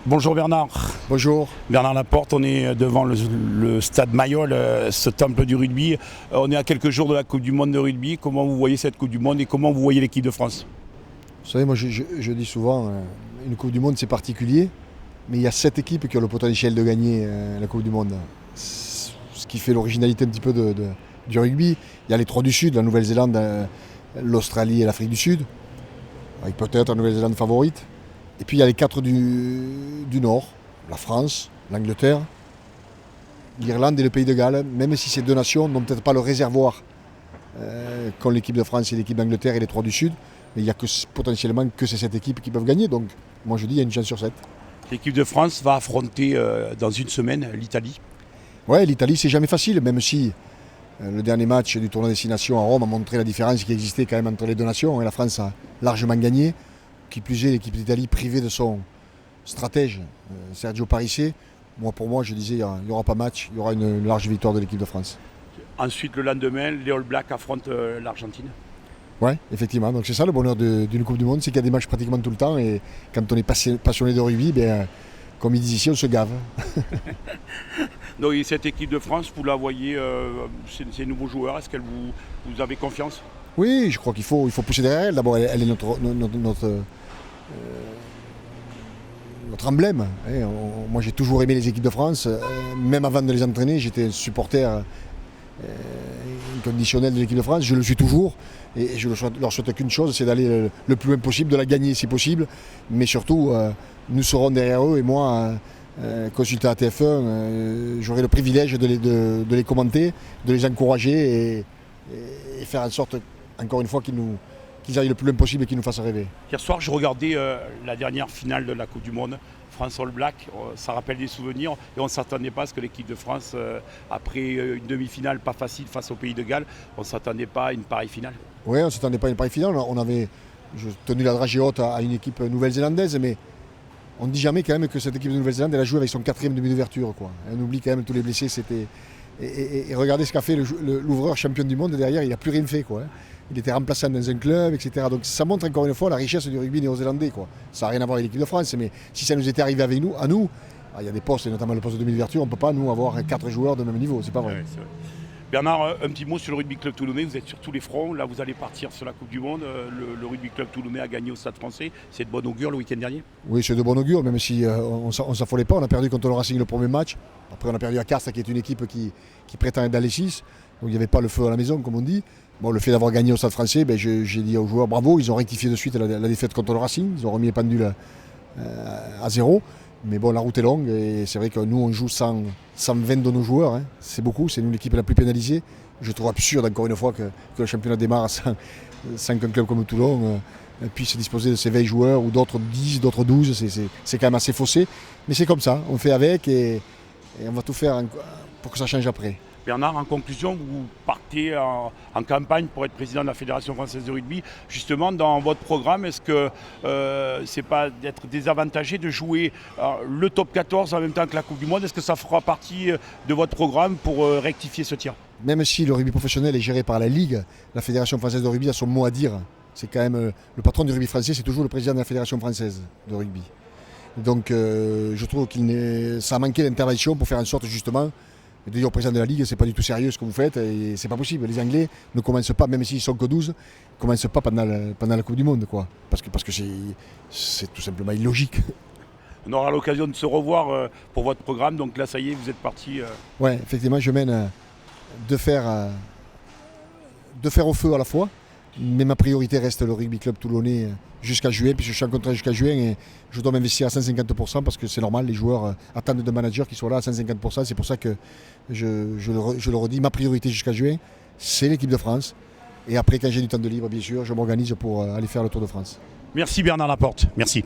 Bonjour Bernard. Bonjour. Bernard Laporte, on est devant le stade Mayol, ce temple du rugby. On est à quelques jours de la Coupe du Monde de rugby. Comment vous voyez cette Coupe du Monde et comment vous voyez l'équipe de France? Vous savez, moi je dis souvent, une Coupe du Monde c'est particulier, mais il y a 7 équipes qui ont le potentiel de gagner la Coupe du Monde. Ce qui fait l'originalité un petit peu du rugby. Il y a les 3 du Sud, la Nouvelle-Zélande, l'Australie et l'Afrique du Sud, avec peut-être la Nouvelle-Zélande favorite. Et puis il y a les 4 du Nord, la France, l'Angleterre, l'Irlande et le Pays de Galles, même si ces 2 nations n'ont peut-être pas le réservoir qu'ont l'équipe de France et l'équipe d'Angleterre et les 3 du Sud, mais il n'y a potentiellement que ces 7 équipes qui peuvent gagner, donc moi je dis il y a une chance sur 7. L'équipe de France va affronter dans une semaine l'Italie. Ouais, l'Italie c'est jamais facile, même si le dernier match du tournoi Destination à Rome a montré la différence qui existait quand même entre les 2 nations, et la France a largement gagné. Qui plus est, l'équipe d'Italie privée de son stratège, Sergio Parisse. Pour moi, je disais, il n'y aura pas match, il y aura une large victoire de l'équipe de France. Ensuite, le lendemain, les All Blacks affrontent l'Argentine. Oui, effectivement. Donc c'est ça le bonheur d'une Coupe du Monde, c'est qu'il y a des matchs pratiquement tout le temps. Et quand on est passionné de rugby, comme ils disent ici, on se gave. Donc cette équipe de France, vous la voyez, ces nouveaux joueurs, est-ce que vous avez confiance? Oui, je crois qu'il faut pousser derrière elle. D'abord, elle est notre emblème. Moi, j'ai toujours aimé les équipes de France. Même avant de les entraîner, j'étais un supporter inconditionnel de l'équipe de France. Je le suis toujours. Et je leur souhaite qu'une chose, c'est d'aller le plus loin possible, de la gagner si possible. Mais surtout, nous serons derrière eux. Et moi, consultant à TF1, j'aurai le privilège de les commenter, de les encourager et faire en sorte, encore une fois, qu'ils aillent le plus loin possible et qu'ils nous fassent rêver. Hier soir, je regardais la dernière finale de la Coupe du Monde, France All Black. Ça rappelle des souvenirs et on ne s'attendait pas à ce que l'équipe de France, après une demi-finale pas facile face au Pays de Galles, on ne s'attendait pas à une pareille finale. Oui, on ne s'attendait pas à une pareille finale. On avait tenu la dragée haute à une équipe nouvelle-zélandaise, mais on ne dit jamais quand même que cette équipe de Nouvelle-Zélande, elle a joué avec son 4e demi d'ouverture. On oublie quand même tous les blessés. Et regardez ce qu'a fait l'ouvreur champion du monde derrière, il n'a plus rien fait. Il était remplaçant dans un club, etc. Donc ça montre encore une fois la richesse du rugby néo-zélandais. Ça n'a rien à voir avec l'équipe de France, mais si ça nous était arrivé avec nous, il y a des postes, et notamment le poste de demi-ouverture, on ne peut pas nous avoir 4 joueurs de même niveau, c'est pas vrai. Ouais, c'est vrai. Bernard, un petit mot sur le rugby club toulonnais, vous êtes sur tous les fronts, là vous allez partir sur la Coupe du Monde, le rugby club toulonnais a gagné au Stade Français, c'est de bon augure le week-end dernier? Oui, c'est de bon augure, même si on ne s'affolait pas, on a perdu contre le Racing le premier match, après on a perdu à Castres qui est une équipe qui prétend être dans les 6, donc il n'y avait pas le feu à la maison comme on dit. Bon, le fait d'avoir gagné au Stade Français, j'ai dit aux joueurs bravo, ils ont rectifié de suite la défaite contre le Racing, ils ont remis les pendules à 0. Mais bon, la route est longue et c'est vrai que nous, on joue 120 de nos joueurs. C'est beaucoup, c'est nous l'équipe la plus pénalisée. Je trouve absurde, encore une fois, que le championnat démarre sans qu'un club comme Toulon puisse disposer de ses 20 joueurs, ou d'autres 10, d'autres 12. C'est quand même assez faussé. Mais c'est comme ça, on fait avec et on va tout faire pour que ça change après. Bernard, en conclusion, vous partez en campagne pour être président de la Fédération française de rugby. Justement, dans votre programme, est-ce que c'est pas d'être désavantagé de jouer le top 14 en même temps que la Coupe du Monde? Est-ce que ça fera partie de votre programme pour rectifier ce tir? Même si le rugby professionnel est géré par la Ligue, la Fédération française de rugby a son mot à dire. C'est quand même le patron du rugby français, c'est toujours le président de la Fédération française de rugby. Donc je trouve ça a manqué d'intervention pour faire en sorte justement de dire au président de la Ligue, c'est pas du tout sérieux ce que vous faites et c'est pas possible. Les Anglais ne commencent pas, même s'ils sont que 12, ne commencent pas pendant la Coupe du Monde. Parce que c'est tout simplement illogique. On aura l'occasion de se revoir pour votre programme, donc là ça y est, vous êtes parti. Oui, effectivement, je mène de faire au feu à la fois. Mais ma priorité reste le rugby club toulonnais jusqu'à juin, puisque je suis en contrat jusqu'à juin et je dois m'investir à 150% parce que c'est normal, les joueurs attendent de managers qui soient là à 150%. C'est pour ça que je le redis, ma priorité jusqu'à juin, c'est l'équipe de France. Et après, quand j'ai du temps de libre, bien sûr, je m'organise pour aller faire le Tour de France. Merci Bernard Laporte, merci.